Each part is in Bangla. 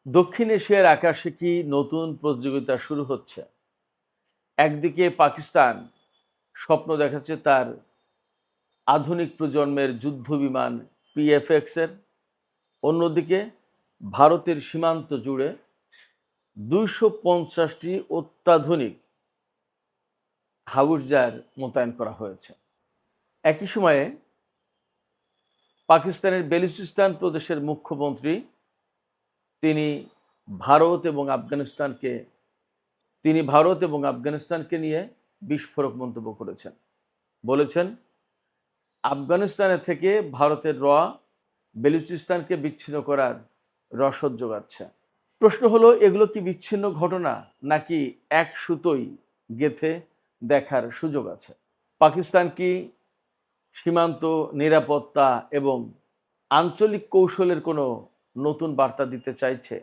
দক্ষিণ এশিয়ার আকাশে কি নতুন প্রতিযোগিতা শুরু হচ্ছে? একদিকে পাকিস্তান স্বপ্ন দেখাচ্ছে তার আধুনিক প্রজন্মের যুদ্ধবিমান পিএফএক্স এর, অন্যদিকে ভারতের সীমান্ত জুড়ে ২৫০টি অত্যাধুনিক হাউটজার মোতায়েন করা হয়েছে। একই সময়ে পাকিস্তানের বেলুচিস্তান প্রদেশের মুখ্যমন্ত্রী তিনি ভারত এবং আফগানিস্তানকে নিয়ে বিস্ফোরক মন্তব্য করেছেন। বলেছেন, আফগানিস্তানে থেকে ভারতের বেলুচিস্তানকে বিচ্ছিন্ন করার রসদ যোগাচ্ছে। প্রশ্ন হলো, এগুলো কি বিচ্ছিন্ন ঘটনা নাকি এক সুতোই গেথে দেখার সুযোগ আছে? পাকিস্তান কি সীমান্ত নিরাপত্তা এবং আঞ্চলিক কৌশলের কোনো নতুন বার্তা দিতে চাইছে?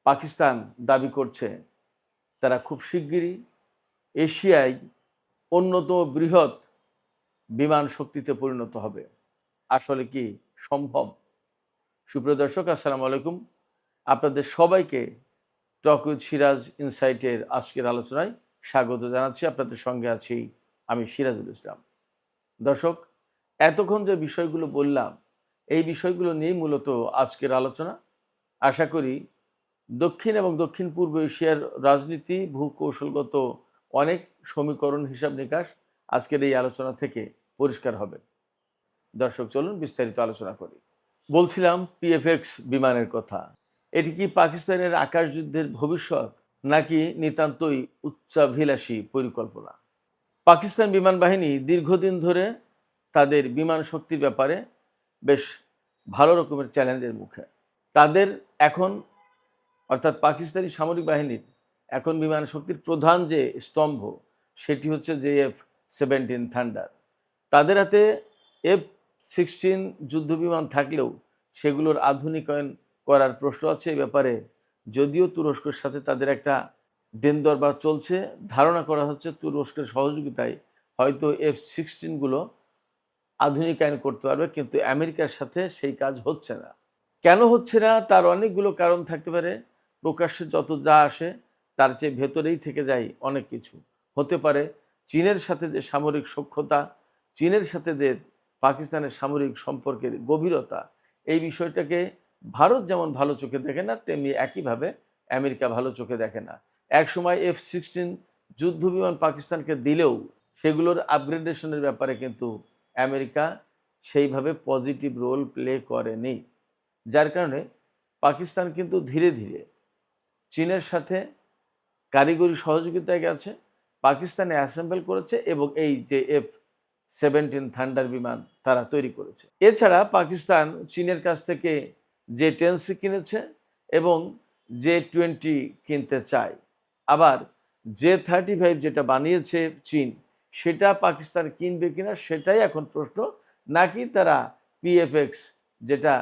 পাকিস্তান দাবি করছে তারা খুব শিগগিরই এশিয়ায় অন্যতম বৃহৎ বিমান শক্তিতে পরিণত হবে। আসলে কি সম্ভব? সুপ্রিয় দর্শক, আসসালামু আলাইকুম। আপনাদের সবাইকে টক উইথ সিরাজ ইনসাইটের আজকের আলোচনায় স্বাগত জানাচ্ছি। আপনাদের সঙ্গে আছি আমি সিরাজুল ইসলাম। দর্শক, এতক্ষণ যে বিষয়গুলো বললাম, এই বিষয়গুলো নিয়েই মূলত আজকের আলোচনা। আশা করি দক্ষিণ এবং দক্ষিণ পূর্ব এশিয়ার রাজনীতি, ভূকৌশলগত অনেক সমীকরণ, হিসাব নিকাশ আজকের এই আলোচনা থেকে পরিষ্কার হবে। দর্শক, চলুন বিস্তারিত আলোচনা করি। বলছিলাম পিএফএক্স বিমানের কথা। এটি কি পাকিস্তানের আকাশ যুদ্ধের ভবিষ্যৎ নাকি নিতান্তই উচ্চাভিলাষী পরিকল্পনা? পাকিস্তান বিমান বাহিনী দীর্ঘদিন ধরে তাদের বিমান শক্তির ব্যাপারে বেশ ভালো রকমের চ্যালেঞ্জের মুখে। তাদের এখন, অর্থাৎ পাকিস্তানি সামরিক বাহিনীর এখন বিমান শক্তির প্রধান যে স্তম্ভ, সেটি হচ্ছে JF-17 থান্ডার। তাদের হাতে F-16 যুদ্ধবিমান থাকলেও সেগুলোর আধুনিকায়ন করার প্রশ্ন আছে। এ ব্যাপারে যদিও তুরস্কের সাথে তাদের একটা দিন দরবার চলছে, ধারণা করা হচ্ছে তুরস্কের সহযোগিতায় হয়তো F-16 আধুনিকায়ন করতে পারবে, কিন্তু আমেরিকার সাথে সেই কাজ হচ্ছে না। কেন হচ্ছে না তার অনেকগুলো কারণ থাকতে পারে। প্রকাশ্যে যত যা আসে তার চেয়ে ভেতরেই থেকে যায় অনেক কিছু। হতে পারে চীনের সাথে যে সামরিক সখ্যতা, চীনের সাথে যে পাকিস্তানের সামরিক সম্পর্কের গভীরতা, এই বিষয়টাকে ভারত যেমন ভালো চোখে দেখে না, তেমনি একইভাবে আমেরিকা ভালো চোখে দেখে না। এক সময় F-16 যুদ্ধবিমান পাকিস্তানকে দিলেও সেগুলোর আপগ্রেডেশনের ব্যাপারে কিন্তু আমেরিকা সেইভাবে পজিটিভ রোল প্লে করেনি। যার কারণে পাকিস্তান কিন্তু ধীরে ধীরে চীনের সাথে কারিগরি সহযোগিতায় গেছে, পাকিস্তানে অ্যাসেম্বল করেছে এবং এই যে F-17 থান্ডার বিমান তারা তৈরি করেছে। এছাড়া পাকিস্তান চীনের কাছ থেকে J-10 কিনেছে এবং J-20 কিনতে চায়। আবার J-35 যেটা বানিয়েছে চীন, সেটা পাকিস্তান কিনবে কিনা সেটাই এখন প্রশ্ন। নাকি তারা পিএফএক্স, যেটা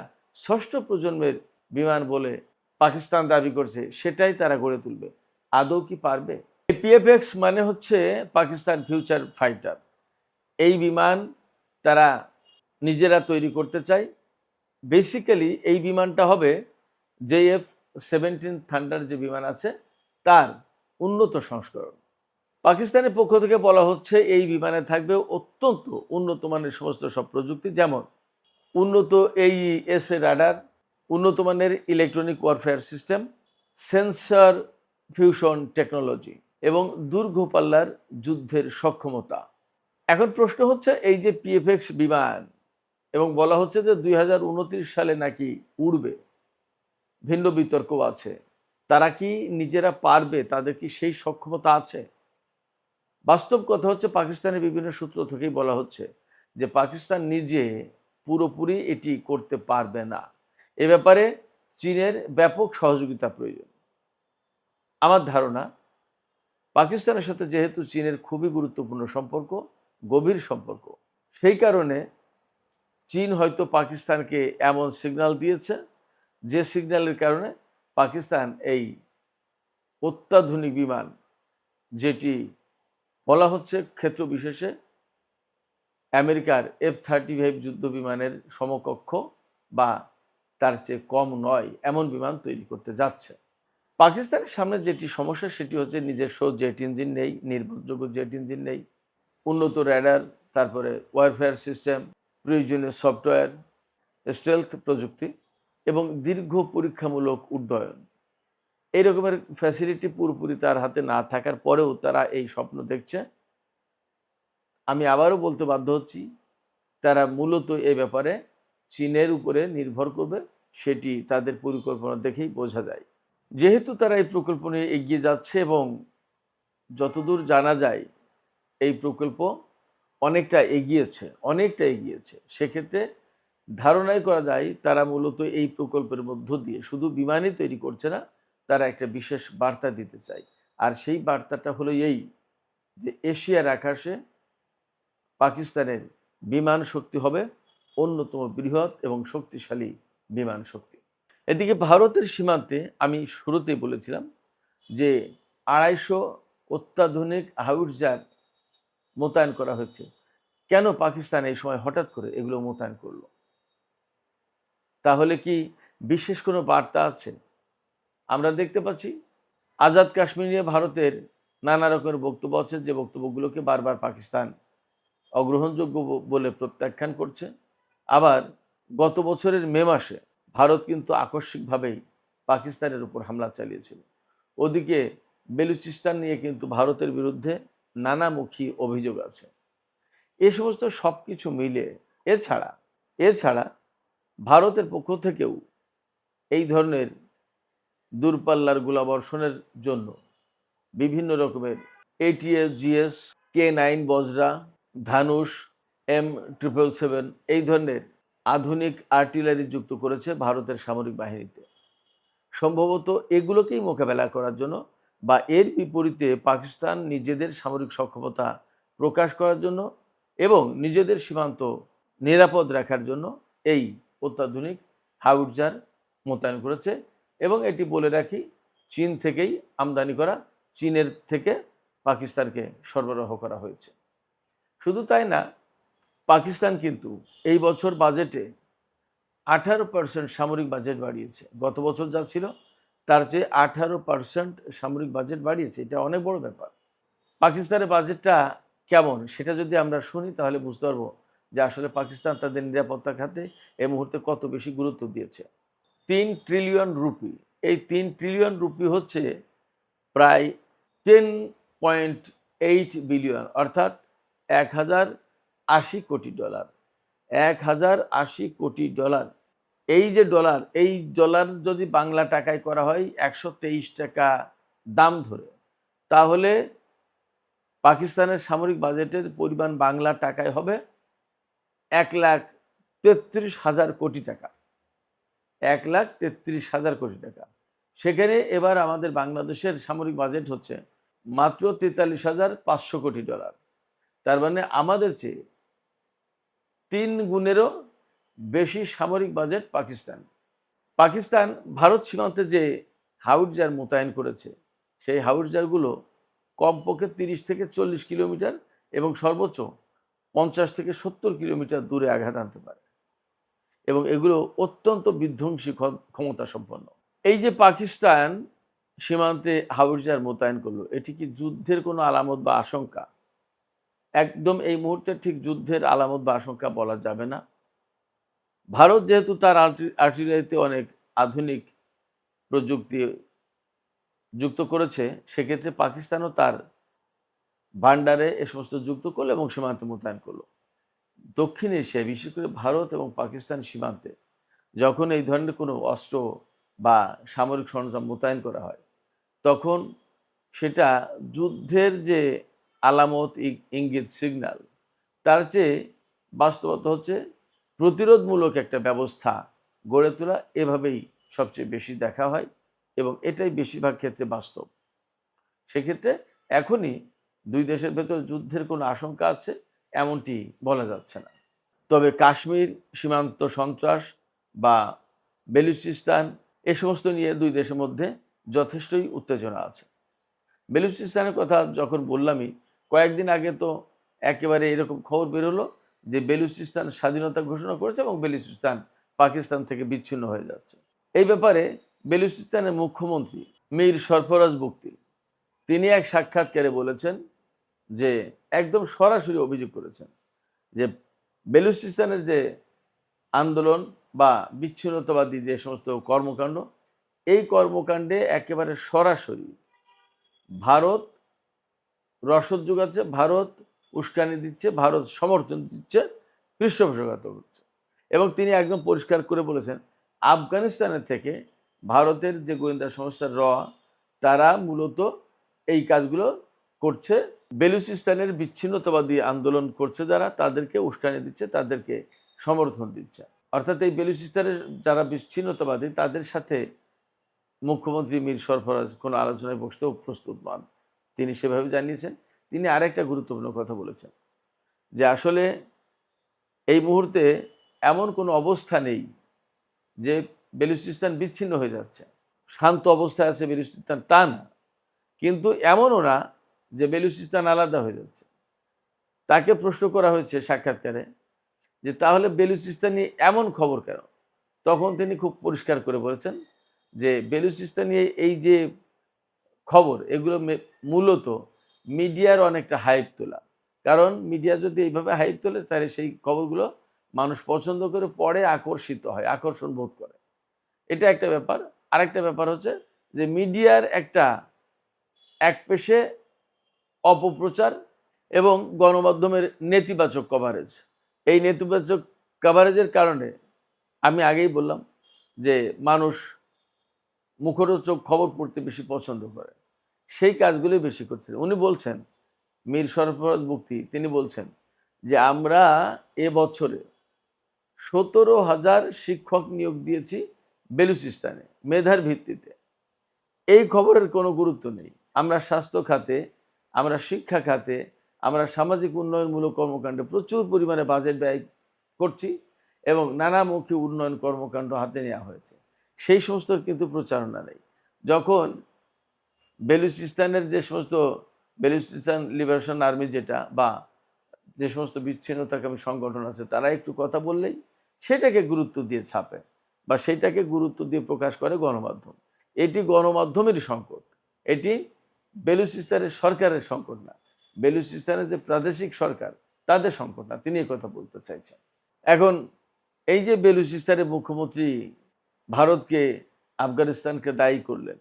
ষষ্ঠ প্রজন্মের বিমান বলে পাকিস্তান দাবি করছে, সেটাই তারা গড়ে তুলবে। আদৌ কি পারবে? পিএফএক্স মানে হচ্ছে পাকিস্তান ফিউচার ফাইটার। এই বিমান তারা নিজেরা তৈরি করতে চায়। বেসিক্যালি এই বিমানটা হবে JF-17 থান্ডার যে বিমান আছে তার উন্নত সংস্করণ। পাকিস্তানের পক্ষ থেকে বলা হচ্ছে এই বিমানে থাকবে অত্যন্ত উন্নত মানের সমস্ত সব প্রযুক্তি, যেমন উন্নত AES রাডার, উন্নত মানের electronic warfare system, sensor fusion technology এবং দীর্ঘ পাল্লার যুদ্ধের সক্ষমতা। এখন প্রশ্ন হচ্ছে, এই যে পিএফএক্স বিমান এবং বলা হচ্ছে যে 2029 সালে নাকি উড়বে, ভিন্ন বিতর্ক আছে। তারা কি নিজেরা পারবে? তাদের কি সেই সক্ষমতা আছে? বাস্তব কথা হচ্ছে, পাকিস্তানের বিভিন্ন সূত্র থেকেই বলা হচ্ছে যে পাকিস্তান নিজে পুরোপুরি এটি করতে পারবে না। এ ব্যাপারে চীনের ব্যাপক সহযোগিতা প্রয়োজন। আমার ধারণা, পাকিস্তানের সাথে যেহেতু চীনের খুবই গুরুত্বপূর্ণ সম্পর্ক, গভীর সম্পর্ক, সেই কারণে চীন হয়তো পাকিস্তানকে এমন সিগন্যাল দিয়েছে যে সিগন্যালের কারণে পাকিস্তান এই অত্যাধুনিক বিমান, যেটি বলা হচ্ছে ক্ষেত্র বিশেষে আমেরিকার F-35 যুদ্ধ বিমানের সমকক্ষ বা তার চেয়ে কম নয় এমন বিমান তৈরি করতে যাচ্ছে। পাকিস্তানের সামনে যেটি সমস্যা সেটি হচ্ছে নিজস্ব জেট ইঞ্জিন নেই, নির্ভরযোগ্য জেট ইঞ্জিন নেই, উন্নত র্যাডার, তারপরে ওয়ারফেয়ার সিস্টেম, প্রয়োজনীয় সফটওয়্যার, স্টেলথ প্রযুক্তি এবং দীর্ঘ পরীক্ষামূলক উড্ডয়ন। এই রকমের ফ্যাসিলিটি পুরোপুরি তার হাতে না থাকার পরেও তারা এই স্বপ্ন দেখছে। আমি আবারও বলতে বাধ্য হচ্ছি, তারা মূলত এ ব্যাপারে চীনের উপরে নির্ভর করবে, সেটি তাদের পরিকল্পনা দেখেই বোঝা যায়। যেহেতু তারা এই প্রকল্প নিয়ে এগিয়ে যাচ্ছে এবং যতদূর জানা যায় এই প্রকল্প অনেকটা এগিয়েছে, সেক্ষেত্রে ধারণাই করা যায় তারা মূলত এই প্রকল্পের মধ্য দিয়ে শুধু বিমানই তৈরি করছে না, তারা একটা বিশেষ বার্তা দিতে চায়। আর সেই বার্তাটা হলো এই যে এশিয়ার আকাশে পাকিস্তানের বিমান শক্তি হবে অন্যতম বৃহৎ এবং শক্তিশালী বিমান শক্তি। এদিকে ভারতের সীমান্তে আমি শুরুতেই বলেছিলাম যে 250 অত্যাধুনিক হাউটজার মোতায়েন করা হয়েছে। কেন পাকিস্তান এই সময় হঠাৎ করে এগুলো মোতায়েন করলো? তাহলে কি বিশেষ কোনো বার্তা আছে? আমরা দেখতে পাচ্ছি আজাদ কাশ্মীর নিয়ে ভারতের নানা রকমের বক্তব্য আছে, যে বক্তব্যগুলোকে বারবার পাকিস্তান অগ্রহণযোগ্য বলে প্রত্যাখ্যান করছে। আবার গত বছরের মে মাসে ভারত কিন্তু আকস্মিকভাবেই পাকিস্তানের উপর হামলা চালিয়েছিল। ওদিকে বেলুচিস্তান নিয়ে কিন্তু ভারতের বিরুদ্ধে নানামুখী অভিযোগ আছে। এ সমস্ত সব কিছু মিলে এছাড়া ভারতের পক্ষ থেকেও এই ধরনের দূরপাল্লার গোলাবর্ষণের জন্য বিভিন্ন রকমের ATS, GS, K9 বজরা, ধানুষ, M777 এই ধরনের আধুনিক আর্টিলারি যুক্ত করেছে ভারতের সামরিক বাহিনীতে। সম্ভবত এগুলোকেই মোকাবেলা করার জন্য বা এর বিপরীতে পাকিস্তান নিজেদের সামরিক সক্ষমতা প্রকাশ করার জন্য এবং নিজেদের সীমান্ত নিরাপদ রাখার জন্য এই অত্যাধুনিক হাউটজার মোতায়েন করেছে। এবং এটি বলে রাখি, চীন থেকেই আমদানি করা, চীনের থেকে পাকিস্তানকে সরবরাহ করা হয়েছে। শুধু তাই না, পাকিস্তান কিন্তু এই বছর বাজেটে 18% সামরিক বাজেট বাড়িয়েছে। গত বছর যা ছিল তার চেয়ে 18% সামরিক বাজেট বাড়িয়েছে। এটা অনেক বড় ব্যাপার। পাকিস্তানের বাজেটটা কেমন সেটা যদি আমরা শুনি তাহলে বুঝতে পারবো যে আসলে পাকিস্তান তাদের নিরাপত্তা খাতে এই মুহূর্তে কত বেশি গুরুত্ব দিয়েছে। 3 ট্রিলিয়ন রুপি, এই 3 ট্রিলিয়ন রুপি হচ্ছে প্রায় 10.8 বিলিয়ন, অর্থাৎ 1080 কোটি ডলার। 1080 কোটি ডলার। এই যে ডলার, এই ডলার যদি বাংলা টাকায় করা হয় 123 টাকা দাম ধরে, তাহলে পাকিস্তানের সামরিক বাজেটের পরিমাণ বাংলা টাকায় হবে 1,33,000 কোটি টাকা। 1,33,000 কোটি টাকা। সেখানে এবার আমাদের বাংলাদেশের সামরিক বাজেট হচ্ছে মাত্র 43,500 কোটি ডলার। তার মানে আমাদের চেয়ে 3 গুণেরও বেশি সামরিক বাজেট পাকিস্তান ভারত সীমান্তে যে হাউটজার মোতায়েন করেছে, সেই হাউটজারগুলো কমপক্ষে 30 থেকে 40 কিলোমিটার এবং সর্বোচ্চ 50 থেকে 70 কিলোমিটার দূরে আঘাত আনতে পারে এবং এগুলো অত্যন্ত বিধ্বংসী ক্ষমতা সম্পন্ন। এই যে পাকিস্তান সীমান্তে হাউটজার মোতায়েন করলো, এটি কি যুদ্ধের কোনো আলামত বা আশঙ্কা? একদম এই মুহূর্তে ঠিক যুদ্ধের আলামত বা আশঙ্কা বলা যাবে না। ভারত যেহেতু তার আর্টিলারিতে অনেক আধুনিক প্রযুক্তি যুক্ত করেছে, সেক্ষেত্রে পাকিস্তানও তার ভান্ডারে এ সমস্ত যুক্ত করলো এবং সীমান্তে মোতায়েন করলো। দক্ষিণ এশিয়ায় বিশেষ করে ভারত এবং পাকিস্তান সীমান্তে যখন এই ধরনের কোনো অস্ত্র বা সামরিক সরঞ্জাম মোতায়েন করা হয়, তখন সেটা যুদ্ধের যে আলামত, ইঙ্গিত, সিগন্যাল, তার চেয়ে বাস্তবতা হচ্ছে প্রতিরোধমূলক একটা ব্যবস্থা গড়ে তোলা। এভাবেই সবচেয়ে বেশি দেখা হয় এবং এটাই বেশিরভাগ ক্ষেত্রে বাস্তব। সেক্ষেত্রে এখনই দুই দেশের ভেতর যুদ্ধের কোনো আশঙ্কা আছে এমনটি বলা যাচ্ছে না। তবে কাশ্মীর সীমান্ত সন্ত্রাস বা বেলুচিস্তান এ সমস্ত নিয়ে দুই দেশের মধ্যে যথেষ্টই উত্তেজনা আছে। বেলুচিস্তানের কথা যখন বললামই, কয়েকদিন আগে তো একেবারে এরকম খবর বেরোলো যে বেলুচিস্তান স্বাধীনতা ঘোষণা করেছে এবং বেলুচিস্তান পাকিস্তান থেকে বিচ্ছিন্ন হয়ে যাচ্ছে। এই ব্যাপারে বেলুচিস্তানের মুখ্যমন্ত্রী মীর সরফরাজ বুকতি তিনি এক সাক্ষাৎকারে বলেছেন যে একদম সরাসরি অভিযোগ করেছেন যে বেলুচিস্তানের যে আন্দোলন বা বিচ্ছিন্নতাবাদী যে সমস্ত কর্মকাণ্ড, এই কর্মকাণ্ডে একেবারে সরাসরি ভারত রসদ যোগাচ্ছে, ভারত উস্কানি দিচ্ছে, ভারত সমর্থন দিচ্ছে, পৃষ্ঠপোষকতা করছে। এবং তিনি একদম পরিষ্কার করে বলেছেন আফগানিস্তানের থেকে ভারতের যে গোয়েন্দা সংস্থা র তারা মূলত এই কাজগুলো করছে, বেলুচিস্তানের বিচ্ছিন্নতাবাদী আন্দোলন করছে যারা, তাদেরকে উস্কানি দিচ্ছে, তাদেরকে সমর্থন দিচ্ছে। অর্থাৎ এই বেলুচিস্তানের যারা বিচ্ছিন্নতাবাদী তাদের সাথে মুখ্যমন্ত্রী মীর সরফরাজ কোনো আলোচনায় বসতেও প্রস্তুত নন, তিনি সেভাবে জানিয়েছেন। তিনি আরেকটা গুরুত্বপূর্ণ কথা বলেছেন যে আসলে এই মুহূর্তে এমন কোনো অবস্থা নেই যে বেলুচিস্তান বিচ্ছিন্ন হয়ে যাচ্ছে, শান্ত অবস্থায় আছে বেলুচিস্তান, তা না, কিন্তু এমনও না যে বেলুচিস্তান আলাদা হয়ে যাচ্ছে। তাকে প্রশ্ন করা হয়েছে সাক্ষাৎকারে যে তাহলে বেলুচিস্তান নিয়ে এমন খবর কেন? তখন তিনি খুব পরিষ্কার করে বলেছেন যে বেলুচিস্তান নিয়ে এই যে খবর, এগুলো মূলত মিডিয়ার অনেকটা হাইপ তোলা। কারণ মিডিয়া যদি এইভাবে হাইপ তোলে তাহলে সেই খবরগুলো মানুষ পছন্দ করে, পড়ে, আকর্ষিত হয়, আকর্ষণ বোধ করে। এটা একটা ব্যাপার। আরেকটা ব্যাপার হচ্ছে যে মিডিয়ার একটা একপেশে অপপ্রচার এবং গণমাধ্যমের নেতিবাচক কভারেজ। এই নেতিবাচক কভারেজের কারণে আমি আগেই বললাম যে মানুষ মুখরোচক খবর পড়তে বেশি পছন্দ করে, সেই কাজগুলোই বেশি করছে। উনি বলছেন, মীর সরফরাজ বুকতি তিনি বলছেন যে আমরা এবছরে 17,000 শিক্ষক নিয়োগ দিয়েছি বেলুচিস্তানে মেধার ভিত্তিতে। এই খবরের কোনো গুরুত্ব নেই। আমরা স্বাস্থ্য খাতে, আমরা শিক্ষা খাতে, আমরা সামাজিক উন্নয়নমূলক কর্মকাণ্ডে প্রচুর পরিমাণে বাজেট ব্যয় করছি এবং নানামুখী উন্নয়ন কর্মকাণ্ড হাতে নেওয়া হয়েছে, সেই সমস্ত কিন্তু প্রচারণা নেই। যখন বেলুচিস্তানের যে সমস্ত বেলুচিস্তান লিবারেশন আর্মি যেটা বা যে সমস্ত বিচ্ছিন্নতাকামী সংগঠন আছে তারা একটু কথা বললেই সেটাকে গুরুত্ব দিয়ে ছাপে বা সেটাকে গুরুত্ব দিয়ে প্রকাশ করে গণমাধ্যম। এটি গণমাধ্যমেরই সংকট, এটি বেলুচিস্তানের সরকারের সংকট না, বেলুচিস্তানের যে প্রাদেশিক সরকার তাদের সংকট না, তিনি এই কথা বলতে চাইছেন। এখন এই যে বেলুচিস্তানের মুখ্যমন্ত্রী ভারতকে, আফগানিস্তানকে দায়ী করলেন,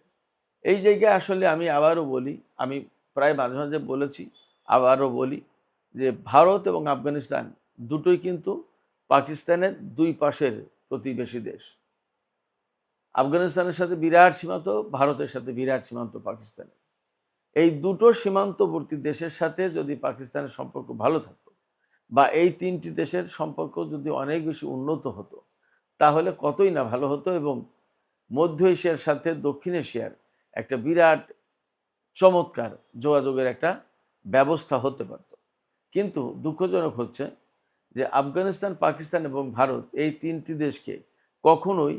এই জায়গায় আসলে আমি আবারও বলি, আমি প্রায় মাঝে মাঝে বলেছি, আবারও বলি যে ভারত এবং আফগানিস্তান দুটোই কিন্তু পাকিস্তানের দুই পাশের প্রতিবেশী দেশ। আফগানিস্তানের সাথে বিরাট সীমান্ত, ভারতের সাথে বিরাট সীমান্ত পাকিস্তানের। এই দুটো সীমান্তবর্তী দেশের সাথে যদি পাকিস্তানের সম্পর্ক ভালো থাকতো বা এই তিনটি দেশের সম্পর্ক যদি অনেক বেশি উন্নত হতো তাহলে কতই না ভালো হতো এবং মধ্য এশিয়ার সাথে দক্ষিণ এশিয়ার একটা বিরাট চমৎকার যোগাযোগের একটা ব্যবস্থা হতে পারত। কিন্তু দুঃখজনক হচ্ছে যে আফগানিস্তান, পাকিস্তান এবং ভারত এই তিনটি দেশকে কখনোই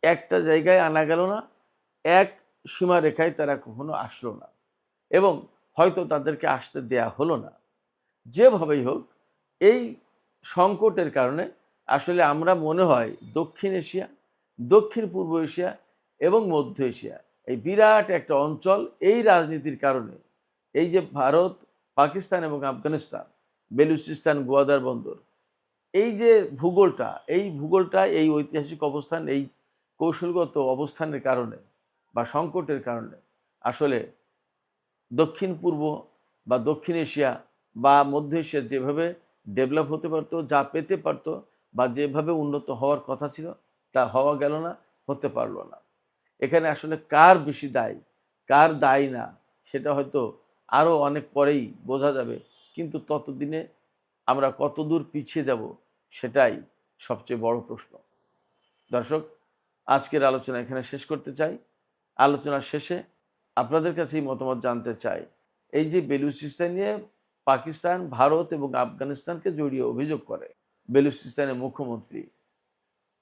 একটা জায়গায় আনা গেল না, এক সীমারেখায় তারা কখনো আসলো না এবং হয়তো তাদেরকে আসতে দেয়া হলো না। যেভাবেই হোক এই সংকটের কারণে আসলে আমরা মনে হয় দক্ষিণ এশিয়া, দক্ষিণ পূর্ব এশিয়া এবং মধ্য এশিয়া, এই বিরাট একটা অঞ্চল, এই রাজনীতির কারণে এই যে ভারত, পাকিস্তান এবং আফগানিস্তান, বেলুচিস্তান, গোয়াদার বন্দর, এই যে ভূগোলটা, এই ভূগোলটা, এই ঐতিহাসিক অবস্থান, এই কৌশলগত অবস্থানের কারণে বা সংকটের কারণে আসলে দক্ষিণ পূর্ব বা দক্ষিণ এশিয়া বা মধ্য এশিয়া যেভাবে ডেভেলপ হতে পারতো, যা পেতে পারতো বা যেভাবে উন্নত হওয়ার কথা ছিল তা হওয়া গেল না, হতে পারলো না। এখানে আসলে কার বেশি দায়, কার দায় না, সেটা হয়তো আরও অনেক পরেই বোঝা যাবে, কিন্তু ততদিনে আমরা কত দূর পিছিয়ে যাব সেটাই সবচেয়ে বড় প্রশ্ন। দর্শক, আজকের আলোচনা এখানে শেষ করতে চাই। আলোচনার শেষে আপনাদের কাছেই মতামত জানতে চাই, এই যে বেলুচিস্তান নিয়ে পাকিস্তান, ভারত এবং আফগানিস্তানকে জড়িয়ে অভিযোগ করে বেলুচিস্তানের মুখ্যমন্ত্রী,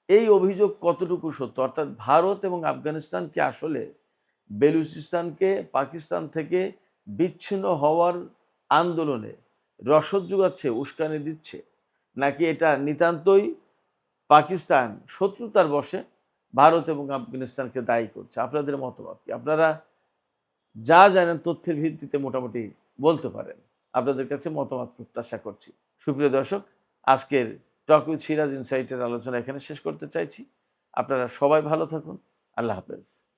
এই অভিযোগ কতটুকু সত্য? অর্থাৎ ভারত এবং আফগানিস্তান কি আসলে বেলুচিস্তানকে পাকিস্তান থেকে বিচ্ছিন্ন হওয়ার আন্দোলনে রসদ যোগাচ্ছে, উস্কানি দিচ্ছে, নাকি এটা নিতান্তই পাকিস্তান শত্রুতার বশে ভারত এবং আফগানিস্তানকে দায়ী করছে। আপনাদের মতামত কি? আপনারা যা জানেন তথ্যের ভিত্তিতে মোটামুটি বলতে পারেন। আপনাদের কাছে মতামত প্রত্যাশা করছি। সুপ্রিয় দর্শক, আজকের টক উইথ সিরাজ ইনসাইটের আলোচনা এখানে শেষ করতে চাইছি। আপনারা সবাই ভালো থাকুন। আল্লাহ হাফেজ।